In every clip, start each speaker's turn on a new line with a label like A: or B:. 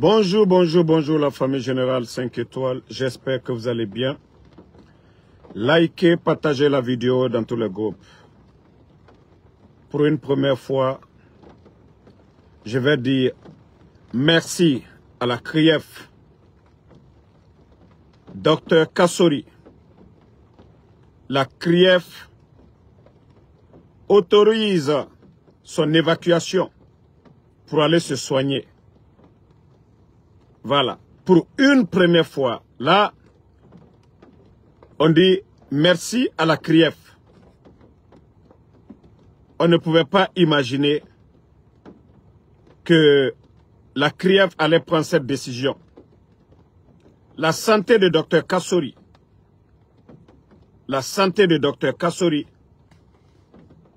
A: Bonjour, bonjour, bonjour la famille générale 5 étoiles. J'espère que vous allez bien. Likez, partagez la vidéo dans tous les groupes. Pour une première fois, je vais dire merci à la CRIEF, Dr Kassori. La CRIEF autorise son évacuation pour aller se soigner. Voilà. Pour une première fois, là, on dit merci à la CRIEF. On ne pouvait pas imaginer que la CRIEF allait prendre cette décision. La santé de Dr Kassori,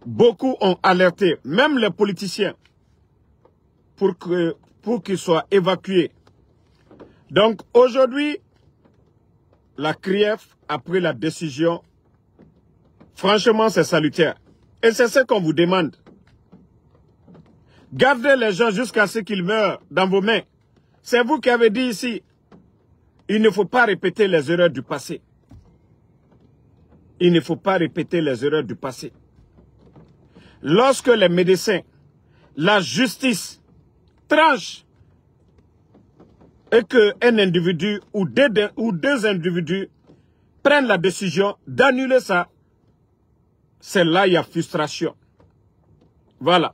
A: beaucoup ont alerté, même les politiciens, pour qu'il soit évacué. Donc aujourd'hui, la CRIEF a pris la décision. Franchement, c'est salutaire. Et c'est ce qu'on vous demande. Gardez les gens jusqu'à ce qu'ils meurent dans vos mains. C'est vous qui avez dit ici, il ne faut pas répéter les erreurs du passé. Il ne faut pas répéter les erreurs du passé. Lorsque les médecins, la justice tranchent et qu'un individu ou deux individus prennent la décision d'annuler ça, c'est là il y a frustration. Voilà.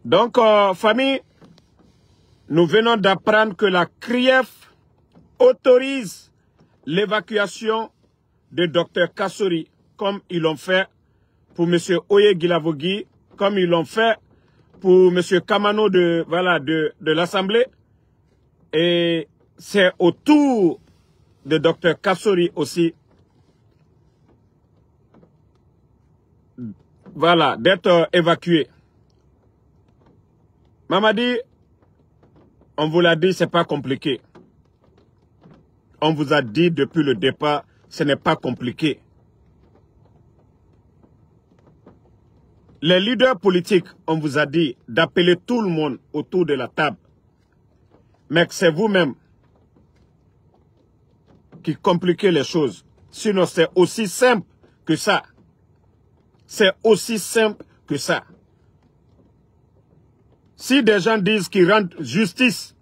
A: Donc, famille, nous venons d'apprendre que la CRIEF autorise l'évacuation de Dr Kassori, comme ils l'ont fait pour M. Oye Guilavogui, comme ils l'ont fait pour M. Kamano de l'Assemblée. Et c'est au tour de Dr Kassori aussi, voilà, d'être évacué. Mamadi, on vous l'a dit, c'est pas compliqué. On vous a dit depuis le départ, ce n'est pas compliqué. Les leaders politiques, on vous a dit d'appeler tout le monde autour de la table. Mais c'est vous-même qui compliquez les choses. Sinon, c'est aussi simple que ça. C'est aussi simple que ça. Si des gens disent qu'ils rendent justice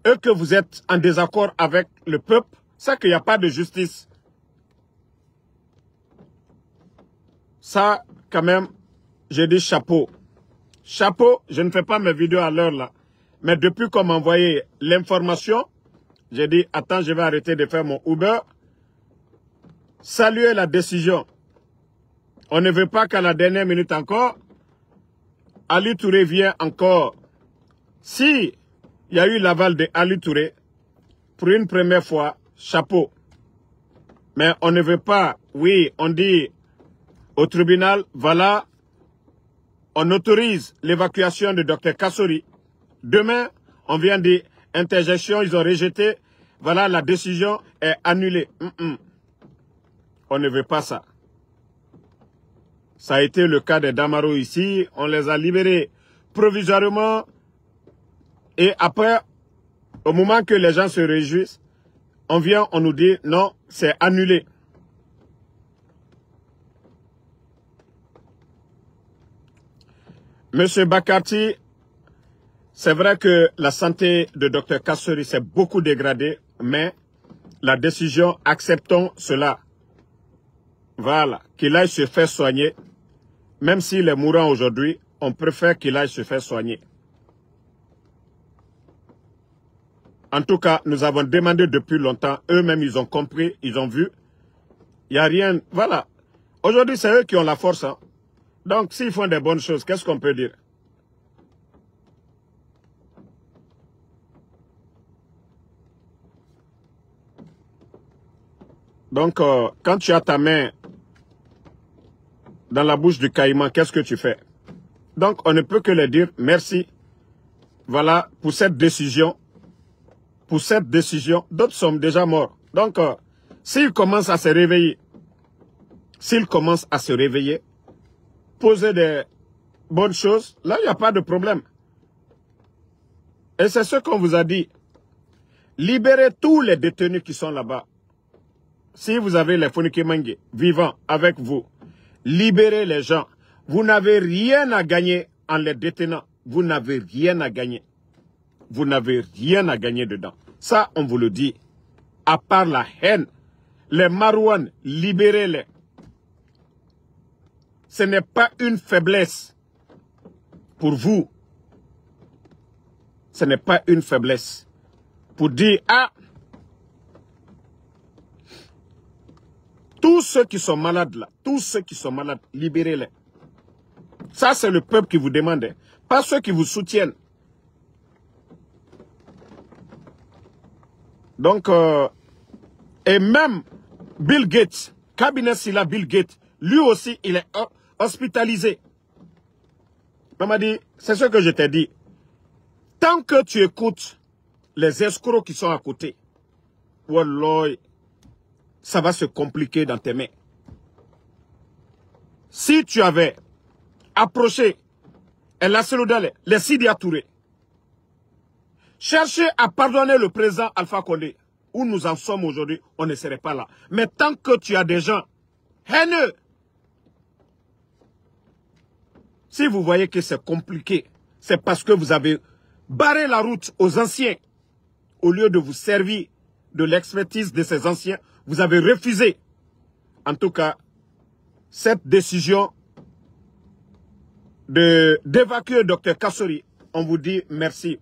A: et que vous êtes en désaccord avec le peuple, c'est qu'il n'y a pas de justice. Ça, quand même, j'ai dit chapeau. Chapeau, je ne fais pas mes vidéos à l'heure là. Mais depuis qu'on m'a envoyé l'information, j'ai dit, attends, je vais arrêter de faire mon Uber. Saluer la décision. On ne veut pas qu'à la dernière minute encore, Ali Touré vient encore. Si il y a eu l'aval de Ali Touré, pour une première fois, chapeau. Mais on ne veut pas, oui, on dit au tribunal, voilà, on autorise l'évacuation de Dr Kassori. Demain, on vient dire interjection, ils ont rejeté. Voilà, la décision est annulée. On ne veut pas ça. Ça a été le cas des Damaro ici. On les a libérés provisoirement. Et après, au moment que les gens se réjouissent, on vient, on nous dit non, c'est annulé. Monsieur Bakarti, c'est vrai que la santé de Dr Kassori s'est beaucoup dégradée, mais la décision, acceptons cela. Voilà, qu'il aille se faire soigner. Même s'il est mourant aujourd'hui, on préfère qu'il aille se faire soigner. En tout cas, nous avons demandé depuis longtemps, eux-mêmes ils ont compris, ils ont vu. Il n'y a rien, voilà. Aujourd'hui, c'est eux qui ont la force. Hein. Donc, s'ils font des bonnes choses, qu'est-ce qu'on peut dire? Donc, quand tu as ta main dans la bouche du caïman, qu'est-ce que tu fais? Donc, on ne peut que leur dire merci. Voilà, pour cette décision. Pour cette décision, d'autres sont déjà morts. Donc, s'ils commencent à se réveiller, poser des bonnes choses, là, il n'y a pas de problème. Et c'est ce qu'on vous a dit. Libérez tous les détenus qui sont là-bas. Si vous avez les Fonikemangue vivants avec vous, libérez les gens. Vous n'avez rien à gagner en les détenant. Vous n'avez rien à gagner. Vous n'avez rien à gagner dedans. Ça, on vous le dit. À part la haine, les Marouanes, libérez-les. Ce n'est pas une faiblesse pour vous. Ce n'est pas une faiblesse. Pour dire, ah, tous ceux qui sont malades là, tous ceux qui sont malades, libérez-les. Ça, c'est le peuple qui vous demande, hein, pas ceux qui vous soutiennent. Donc, et même Bill Gates, cabinet Silla Bill Gates, lui aussi, il est hospitalisé. On m'a dit, c'est ce que je t'ai dit. Tant que tu écoutes les escrocs qui sont à côté, wallah, ça va se compliquer dans tes mains. Si tu avais approché El Asseloudale, les Sidi Touré, chercher à pardonner le président Alpha Condé, où nous en sommes aujourd'hui, on ne serait pas là. Mais tant que tu as des gens haineux, si vous voyez que c'est compliqué, c'est parce que vous avez barré la route aux anciens. Au lieu de vous servir de l'expertise de ces anciens, vous avez refusé. En tout cas, cette décision d'évacuer Dr Kassori, on vous dit merci.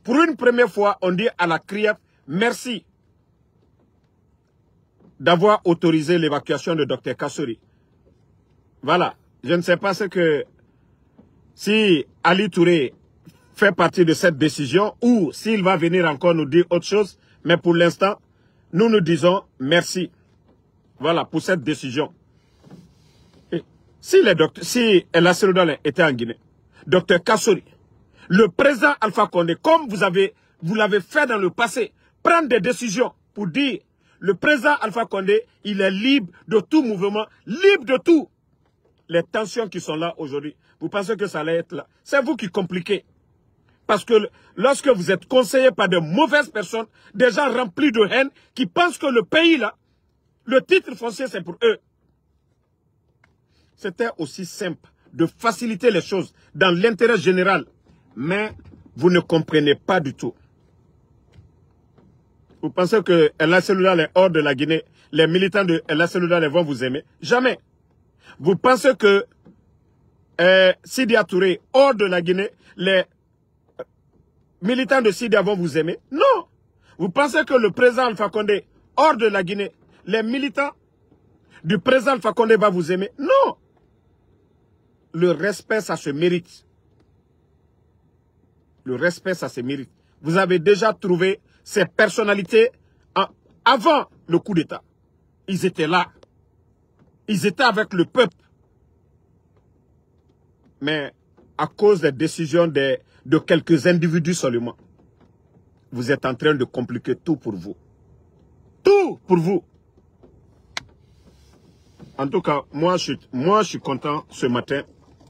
A: Pour une première fois, on dit à la CRIEF merci d'avoir autorisé l'évacuation de Dr Kassori. Voilà. Je ne sais pas ce que... Si Ali Touré fait partie de cette décision ou s'il va venir encore nous dire autre chose, mais pour l'instant, nous nous disons merci. Voilà, pour cette décision. Et si El Asseloudale était en Guinée, Dr Kassori, le président Alpha Condé, comme vous l'avez fait dans le passé, prendre des décisions pour dire le président Alpha Condé, il est libre de tout mouvement, libre de tout. Les tensions qui sont là aujourd'hui, vous pensez que ça allait être là? C'est vous qui compliquez. Parce que lorsque vous êtes conseillé par de mauvaises personnes, des gens remplis de haine, qui pensent que le pays là, le titre foncier c'est pour eux. C'était aussi simple de faciliter les choses dans l'intérêt général. Mais vous ne comprenez pas du tout. Vous pensez que El Asseloudale est hors de la Guinée, les militants de El Asseloudale vont vous aimer? Jamais. Vous pensez que Sidi Touré, hors de la Guinée, les militants de Sidi vont vous aimer? Non. Vous pensez que le président Alpha Condé, hors de la Guinée, les militants du président Alpha Condé vont vous aimer? Non. Le respect, ça se mérite. Le respect, ça se mérite. Vous avez déjà trouvé ces personnalités avant le coup d'État. Ils étaient là. Ils étaient avec le peuple. Mais à cause des décisions de quelques individus seulement, vous êtes en train de compliquer tout pour vous. Tout pour vous. En tout cas, moi je suis content ce matin.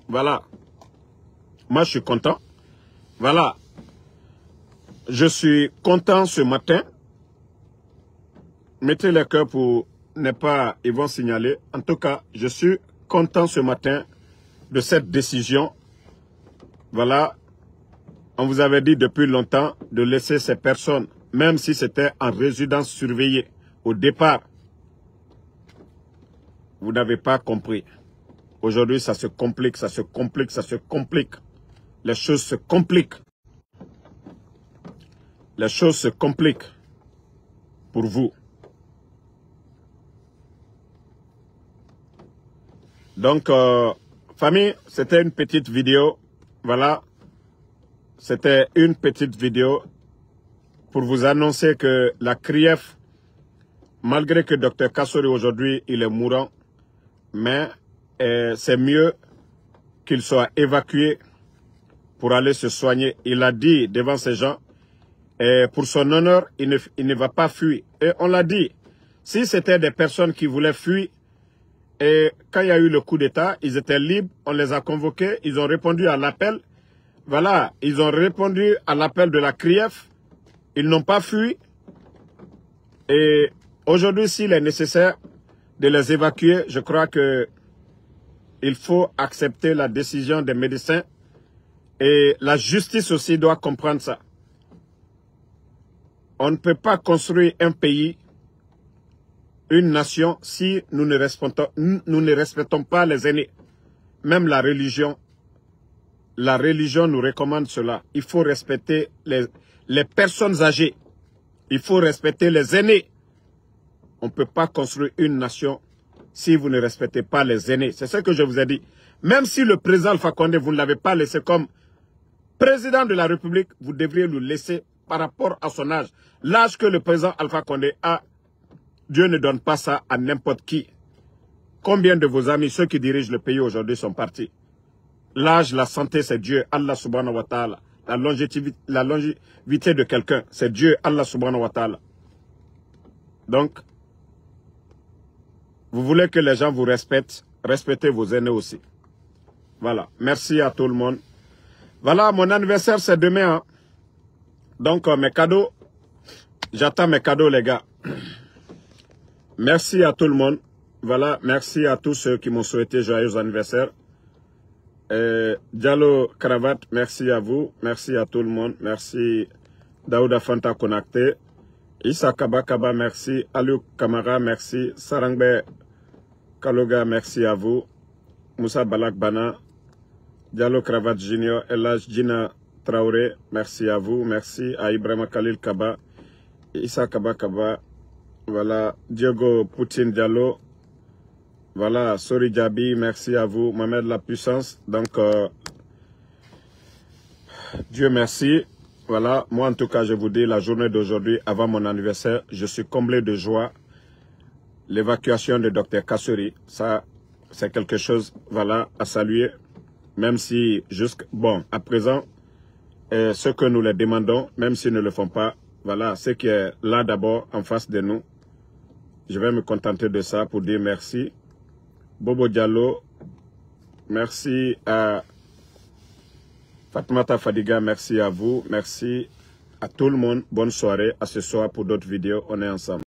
A: Voilà. Moi je suis content. Voilà. Je suis content ce matin. Mettez le cœur pour ne pas, ils vont signaler. En tout cas, je suis content ce matin de cette décision. Voilà. On vous avait dit depuis longtemps de laisser ces personnes, même si c'était en résidence surveillée au départ. Vous n'avez pas compris. Aujourd'hui, ça se complique, ça se complique, ça se complique. Les choses se compliquent. Les choses se compliquent pour vous. Donc, famille, c'était une petite vidéo. Voilà. C'était une petite vidéo pour vous annoncer que la CRIEF, malgré que Dr Kassori aujourd'hui, il est mourant, mais c'est mieux qu'il soit évacué pour aller se soigner. Il a dit devant ces gens, et pour son honneur, il ne va pas fuir. Et on l'a dit, si c'était des personnes qui voulaient fuir, et quand il y a eu le coup d'État, ils étaient libres, on les a convoqués, ils ont répondu à l'appel. voilà, ils ont répondu à l'appel de la CRIEF. Ils n'ont pas fui. Et aujourd'hui, s'il est nécessaire de les évacuer, je crois que il faut accepter la décision des médecins. Et la justice aussi doit comprendre ça. On ne peut pas construire un pays, une nation, si nous ne respectons pas les aînés. Même la religion nous recommande cela. Il faut respecter les personnes âgées. Il faut respecter les aînés. On ne peut pas construire une nation si vous ne respectez pas les aînés. C'est ce que je vous ai dit. Même si le président Alpha Condé, vous ne l'avez pas laissé comme président de la République, vous devriez le laisser par rapport à son âge. L'âge que le président Alpha Condé a, Dieu ne donne pas ça à n'importe qui. Combien de vos amis, ceux qui dirigent le pays aujourd'hui, sont partis? L'âge, la santé, c'est Dieu, Allah subhanahu wa ta'ala. La longévité de quelqu'un, c'est Dieu, Allah subhanahu wa ta'ala. Donc, vous voulez que les gens vous respectent, respectez vos aînés aussi. Voilà, merci à tout le monde. Voilà, mon anniversaire, c'est demain. Hein. Donc, mes cadeaux, j'attends mes cadeaux, les gars. Merci à tout le monde. Voilà, merci à tous ceux qui m'ont souhaité joyeux anniversaire. Diallo Cravate, merci à vous. Merci à tout le monde. Merci Daouda Fanta Konakte. Issa Kaba Kaba, merci. Aliou Kamara, merci. Sarangbe Kaloga, merci à vous. Moussa Balak Bana. Diallo Cravate Junior. Elaj Gina Traoré, merci à vous. Merci à Ibrahima Khalil Kaba. Issa Kaba Kaba. Voilà. Diego Poutine Diallo. Voilà, Sori Djabi, merci à vous. Mohamed La Puissance. Donc, Dieu merci. Voilà, moi en tout cas, je vous dis, la journée d'aujourd'hui, avant mon anniversaire, je suis comblé de joie. L'évacuation de Dr Kassori, ça, c'est quelque chose, voilà, à saluer. Même si, bon, à présent, ce que nous les demandons, même s'ils ne le font pas, voilà, ce qui est là d'abord, en face de nous, je vais me contenter de ça pour dire merci. Bobo Diallo, merci à Fatmata Fadiga, merci à vous, merci à tout le monde. Bonne soirée, à ce soir pour d'autres vidéos, on est ensemble.